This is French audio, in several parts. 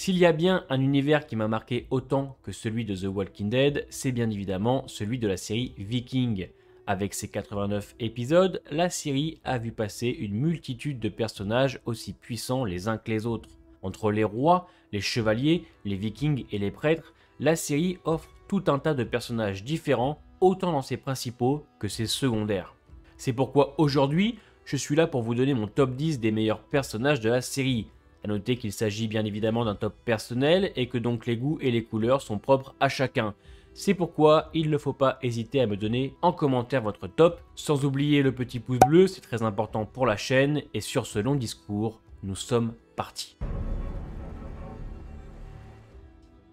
S'il y a bien un univers qui m'a marqué autant que celui de The Walking Dead, c'est bien évidemment celui de la série Viking. Avec ses 89 épisodes, la série a vu passer une multitude de personnages aussi puissants les uns que les autres. Entre les rois, les chevaliers, les vikings et les prêtres, la série offre tout un tas de personnages différents, autant dans ses principaux que ses secondaires. C'est pourquoi aujourd'hui, je suis là pour vous donner mon top 10 des meilleurs personnages de la série. A noter qu'il s'agit bien évidemment d'un top personnel et que donc les goûts et les couleurs sont propres à chacun. C'est pourquoi il ne faut pas hésiter à me donner en commentaire votre top, sans oublier le petit pouce bleu, c'est très important pour la chaîne, et sur ce long discours, nous sommes partis.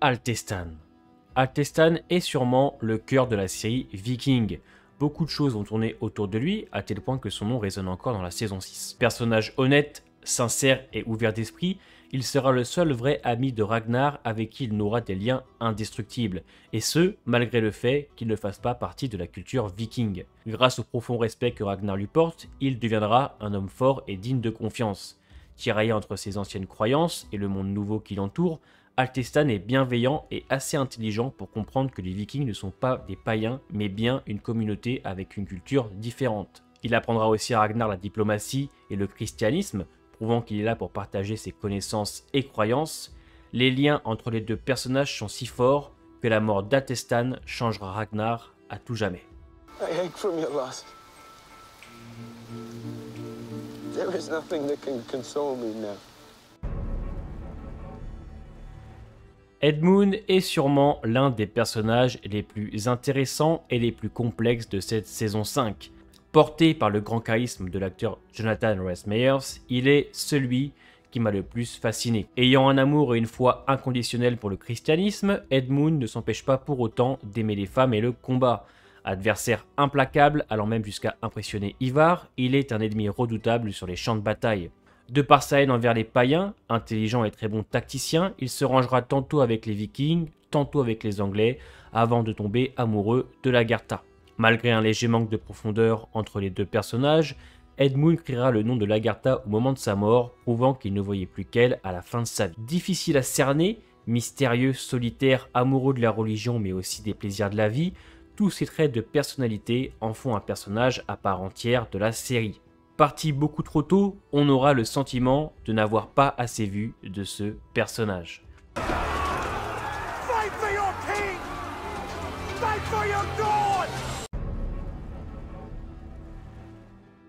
Althestan. Althestan est sûrement le cœur de la série Viking. Beaucoup de choses vont tourner autour de lui, à tel point que son nom résonne encore dans la saison 6. Personnage honnête, sincère et ouvert d'esprit, il sera le seul vrai ami de Ragnar avec qui il n'aura des liens indestructibles, et ce, malgré le fait qu'il ne fasse pas partie de la culture viking. Grâce au profond respect que Ragnar lui porte, il deviendra un homme fort et digne de confiance. Tiraillé entre ses anciennes croyances et le monde nouveau qui l'entoure, Althestan est bienveillant et assez intelligent pour comprendre que les Vikings ne sont pas des païens, mais bien une communauté avec une culture différente. Il apprendra aussi à Ragnar la diplomatie et le christianisme, prouvant qu'il est là pour partager ses connaissances et croyances. Les liens entre les deux personnages sont si forts que la mort d'Althestan changera Ragnar à tout jamais. I ache from your loss. There is nothing that can console me now. Edmund est sûrement l'un des personnages les plus intéressants et les plus complexes de cette saison 5. Porté par le grand charisme de l'acteur Jonathan Rhys-Meyers, il est celui qui m'a le plus fasciné. Ayant un amour et une foi inconditionnelle pour le christianisme, Edmund ne s'empêche pas pour autant d'aimer les femmes et le combat. Adversaire implacable, allant même jusqu'à impressionner Ivar, il est un ennemi redoutable sur les champs de bataille. De par sa haine envers les païens, intelligent et très bon tacticien, il se rangera tantôt avec les Vikings, tantôt avec les Anglais, avant de tomber amoureux de Lagertha. Malgré un léger manque de profondeur entre les deux personnages, Edmund criera le nom de Lagertha au moment de sa mort, prouvant qu'il ne voyait plus qu'elle à la fin de sa vie. Difficile à cerner, mystérieux, solitaire, amoureux de la religion mais aussi des plaisirs de la vie, tous ces traits de personnalité en font un personnage à part entière de la série. Parti beaucoup trop tôt, on aura le sentiment de n'avoir pas assez vu de ce personnage. Fight for your king! Fight for your God!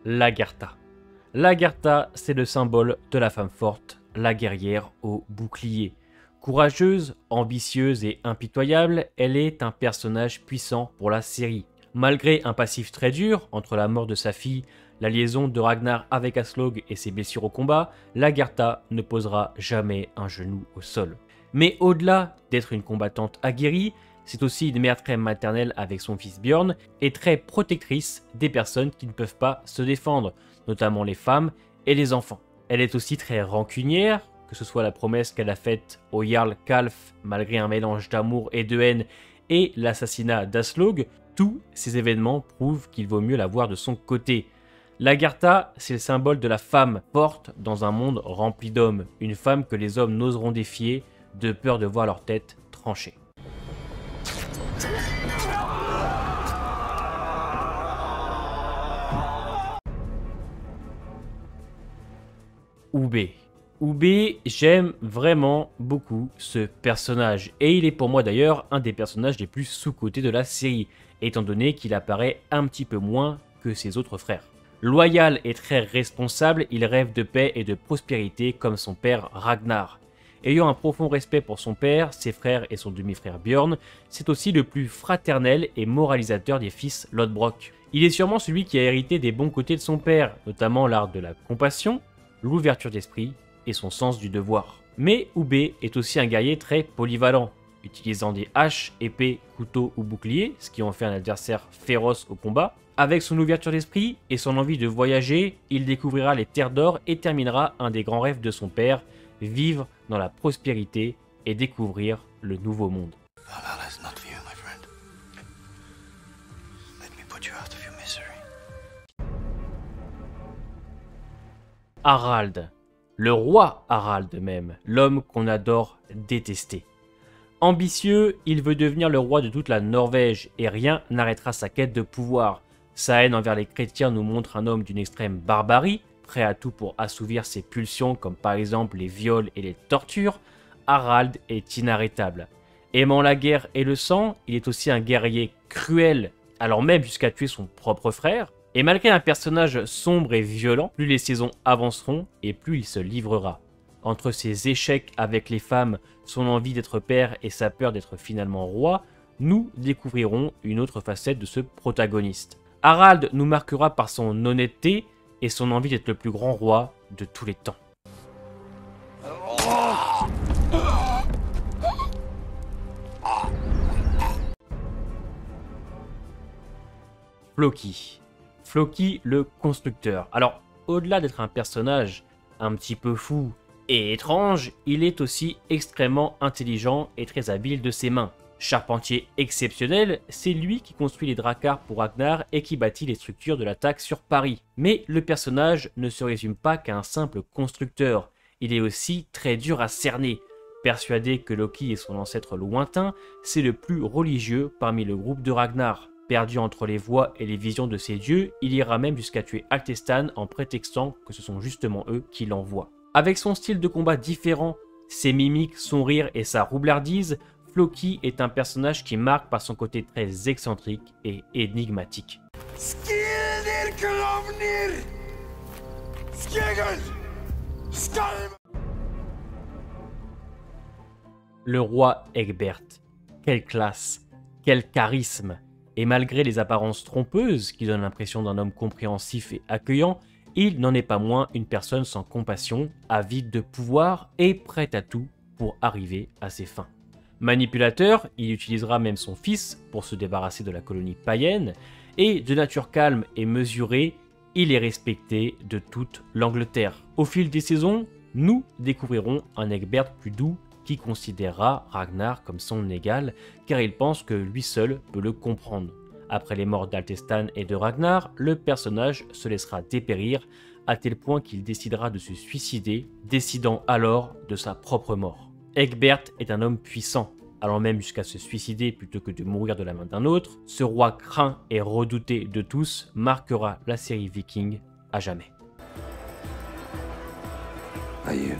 Lagertha. Lagertha, c'est le symbole de la femme forte, la guerrière au bouclier. Courageuse, ambitieuse et impitoyable, elle est un personnage puissant pour la série. Malgré un passif très dur, entre la mort de sa fille, la liaison de Ragnar avec Aslog et ses blessures au combat, Lagertha ne posera jamais un genou au sol. Mais au-delà d'être une combattante aguerrie, c'est aussi une mère très maternelle avec son fils Björn et très protectrice des personnes qui ne peuvent pas se défendre, notamment les femmes et les enfants. Elle est aussi très rancunière, que ce soit la promesse qu'elle a faite au Jarl Kalf malgré un mélange d'amour et de haine et l'assassinat d'Aslog, tous ces événements prouvent qu'il vaut mieux la voir de son côté. Lagertha, c'est le symbole de la femme forte dans un monde rempli d'hommes, une femme que les hommes n'oseront défier de peur de voir leur tête tranchée. Ubbe. Ubbe, j'aime vraiment beaucoup ce personnage, et il est pour moi d'ailleurs un des personnages les plus sous-cotés de la série, étant donné qu'il apparaît un petit peu moins que ses autres frères. Loyal et très responsable, il rêve de paix et de prospérité comme son père Ragnar. Ayant un profond respect pour son père, ses frères et son demi-frère Björn, c'est aussi le plus fraternel et moralisateur des fils Lodbrok. Il est sûrement celui qui a hérité des bons côtés de son père, notamment l'art de la compassion, l'ouverture d'esprit et son sens du devoir. Mais Ubbe est aussi un guerrier très polyvalent, utilisant des haches, épées, couteaux ou boucliers, ce qui en fait un adversaire féroce au combat. Avec son ouverture d'esprit et son envie de voyager, il découvrira les terres d'or et terminera un des grands rêves de son père, vivre dans la prospérité et découvrir le nouveau monde. Harald. Le roi Harald même, l'homme qu'on adore détester. Ambitieux, il veut devenir le roi de toute la Norvège et rien n'arrêtera sa quête de pouvoir. Sa haine envers les chrétiens nous montre un homme d'une extrême barbarie, prêt à tout pour assouvir ses pulsions comme par exemple les viols et les tortures. Harald est inarrêtable. Aimant la guerre et le sang, il est aussi un guerrier cruel, allant même jusqu'à tuer son propre frère. Et malgré un personnage sombre et violent, plus les saisons avanceront et plus il se livrera. Entre ses échecs avec les femmes, son envie d'être père et sa peur d'être finalement roi, nous découvrirons une autre facette de ce protagoniste. Harald nous marquera par son honnêteté et son envie d'être le plus grand roi de tous les temps. Floki. Floki le constructeur. Alors, au-delà d'être un personnage un petit peu fou et étrange, il est aussi extrêmement intelligent et très habile de ses mains. Charpentier exceptionnel, c'est lui qui construit les dracars pour Ragnar et qui bâtit les structures de l'attaque sur Paris. Mais le personnage ne se résume pas qu'à un simple constructeur, il est aussi très dur à cerner. Persuadé que Loki est son ancêtre lointain, c'est le plus religieux parmi le groupe de Ragnar. Perdu entre les voix et les visions de ses dieux, il ira même jusqu'à tuer Alcestan en prétextant que ce sont justement eux qui l'envoient. Avec son style de combat différent, ses mimiques, son rire et sa roublardise, Floki est un personnage qui marque par son côté très excentrique et énigmatique. Le roi Egbert, quelle classe, quel charisme! Et malgré les apparences trompeuses qui donnent l'impression d'un homme compréhensif et accueillant, il n'en est pas moins une personne sans compassion, avide de pouvoir et prête à tout pour arriver à ses fins. Manipulateur, il utilisera même son fils pour se débarrasser de la colonie païenne, et de nature calme et mesurée, il est respecté de toute l'Angleterre. Au fil des saisons, nous découvrirons un Egbert plus doux qui considérera Ragnar comme son égal, car il pense que lui seul peut le comprendre. Après les morts d'Alcestan et de Ragnar, le personnage se laissera dépérir, à tel point qu'il décidera de se suicider, décidant alors de sa propre mort. Egbert est un homme puissant, allant même jusqu'à se suicider plutôt que de mourir de la main d'un autre. Ce roi craint et redouté de tous marquera la série Viking à jamais. Aïe.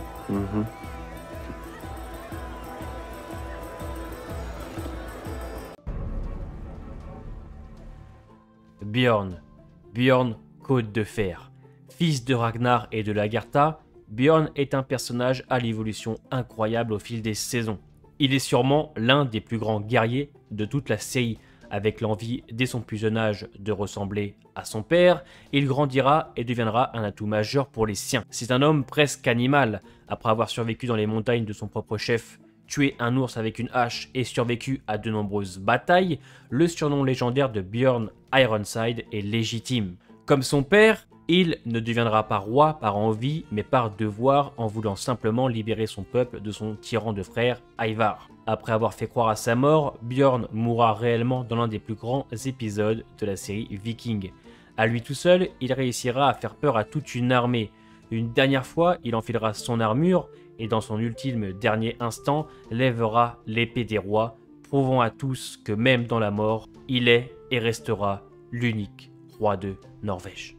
Björn, côte de fer. Fils de Ragnar et de Lagertha, Björn est un personnage à l'évolution incroyable au fil des saisons. Il est sûrement l'un des plus grands guerriers de toute la série. Avec l'envie dès son plus jeune âge de ressembler à son père, il grandira et deviendra un atout majeur pour les siens. C'est un homme presque animal. Après avoir survécu dans les montagnes de son propre chef, tué un ours avec une hache et survécu à de nombreuses batailles, le surnom légendaire de Björn Ironside est légitime. Comme son père, il ne deviendra pas roi par envie, mais par devoir en voulant simplement libérer son peuple de son tyran de frère, Ivar. Après avoir fait croire à sa mort, Björn mourra réellement dans l'un des plus grands épisodes de la série Viking. À lui tout seul, il réussira à faire peur à toute une armée. Une dernière fois, il enfilera son armure et dans son ultime dernier instant, lèvera l'épée des rois, prouvant à tous que même dans la mort, il est et restera l'unique roi de Norvège.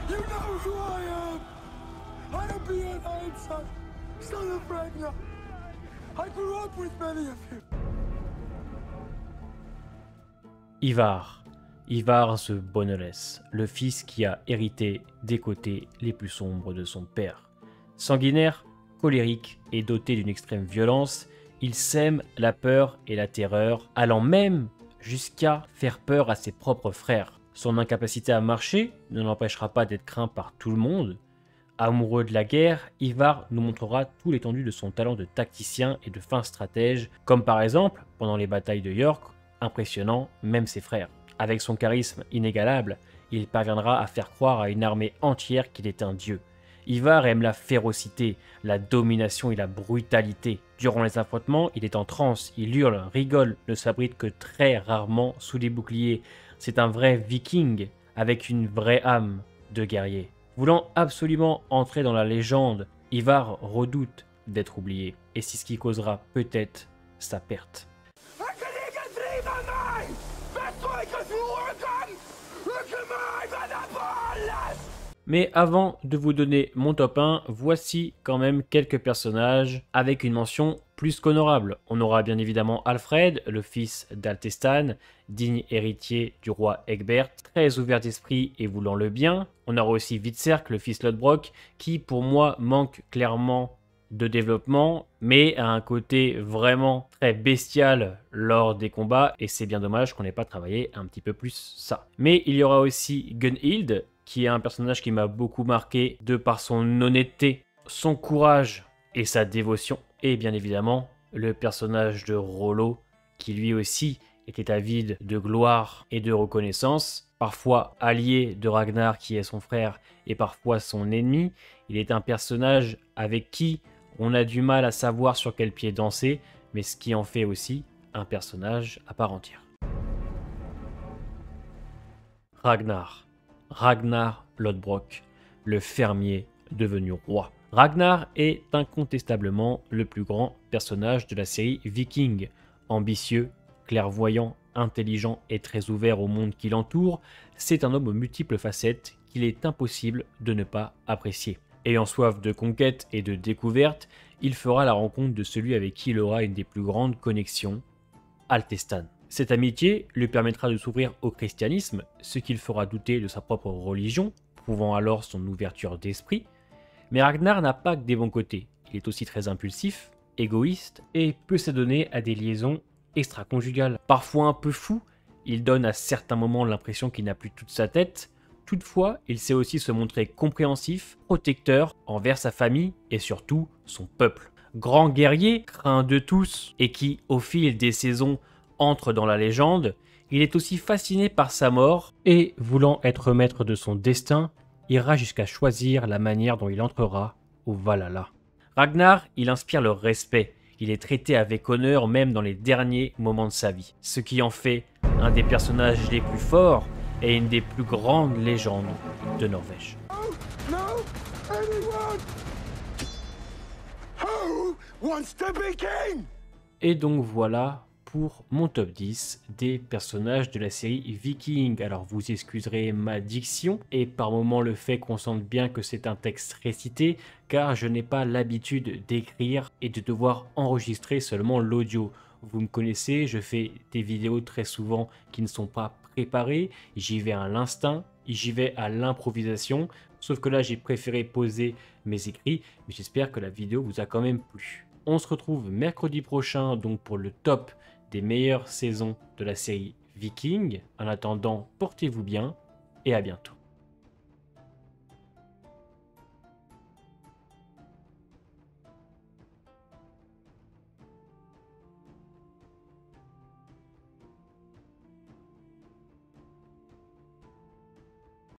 You know who I am! I am Björn Ironside, son of Ragnar. I grew up with many of you. Ivar the Boneless, le fils qui a hérité des côtés les plus sombres de son père. Sanguinaire, colérique et doté d'une extrême violence, il sème la peur et la terreur, allant même jusqu'à faire peur à ses propres frères. Son incapacité à marcher ne l'empêchera pas d'être craint par tout le monde. Amoureux de la guerre, Ivar nous montrera tout l'étendue de son talent de tacticien et de fin stratège, comme par exemple pendant les batailles de York, impressionnant même ses frères. Avec son charisme inégalable, il parviendra à faire croire à une armée entière qu'il est un dieu. Ivar aime la férocité, la domination et la brutalité. Durant les affrontements, il est en transe, il hurle, rigole, ne s'abrite que très rarement sous des boucliers. C'est un vrai viking, avec une vraie âme de guerrier. Voulant absolument entrer dans la légende, Ivar redoute d'être oublié, et c'est ce qui causera peut-être sa perte. Mais avant de vous donner mon top 1, voici quand même quelques personnages avec une mention plus qu'honorable. On aura bien évidemment Alfred, le fils d'Altestan, digne héritier du roi Egbert, très ouvert d'esprit et voulant le bien. On aura aussi Witzerk, le fils Lodbrok, qui pour moi manque clairement de développement, mais a un côté vraiment très bestial lors des combats, et c'est bien dommage qu'on n'ait pas travaillé un petit peu plus ça. Mais il y aura aussi Gunhild, qui est un personnage qui m'a beaucoup marqué de par son honnêteté, son courage et sa dévotion. Et bien évidemment, le personnage de Rollo, qui lui aussi était avide de gloire et de reconnaissance, parfois allié de Ragnar qui est son frère et parfois son ennemi. Il est un personnage avec qui on a du mal à savoir sur quel pied danser, mais ce qui en fait aussi un personnage à part entière. Ragnar Lodbrok, le fermier devenu roi. Ragnar est incontestablement le plus grand personnage de la série Viking. Ambitieux, clairvoyant, intelligent et très ouvert au monde qui l'entoure, c'est un homme aux multiples facettes qu'il est impossible de ne pas apprécier. Ayant soif de conquête et de découverte, il fera la rencontre de celui avec qui il aura une des plus grandes connexions, Altestan. Cette amitié lui permettra de s'ouvrir au christianisme, ce qui le fera douter de sa propre religion, prouvant alors son ouverture d'esprit. Mais Ragnar n'a pas que des bons côtés. Il est aussi très impulsif, égoïste et peut s'adonner à des liaisons extra-conjugales. Parfois un peu fou, il donne à certains moments l'impression qu'il n'a plus toute sa tête. Toutefois, il sait aussi se montrer compréhensif, protecteur envers sa famille et surtout son peuple. Grand guerrier, craint de tous et qui, au fil des saisons, entre dans la légende, il est aussi fasciné par sa mort et, voulant être maître de son destin, ira jusqu'à choisir la manière dont il entrera au Valhalla. Ragnar, il inspire le respect. Il est traité avec honneur même dans les derniers moments de sa vie, ce qui en fait un des personnages les plus forts et une des plus grandes légendes de Norvège. Et donc voilà pour mon top 10 des personnages de la série Viking. Alors vous excuserez ma diction et par moments le fait qu'on sente bien que c'est un texte récité, car je n'ai pas l'habitude d'écrire et de devoir enregistrer seulement l'audio. Vous me connaissez, je fais des vidéos très souvent qui ne sont pas préparées, j'y vais à l'instinct, j'y vais à l'improvisation, sauf que là j'ai préféré poser mes écrits, mais j'espère que la vidéo vous a quand même plu. On se retrouve mercredi prochain donc pour le top des meilleures saisons de la série Viking. En attendant, portez-vous bien et à bientôt.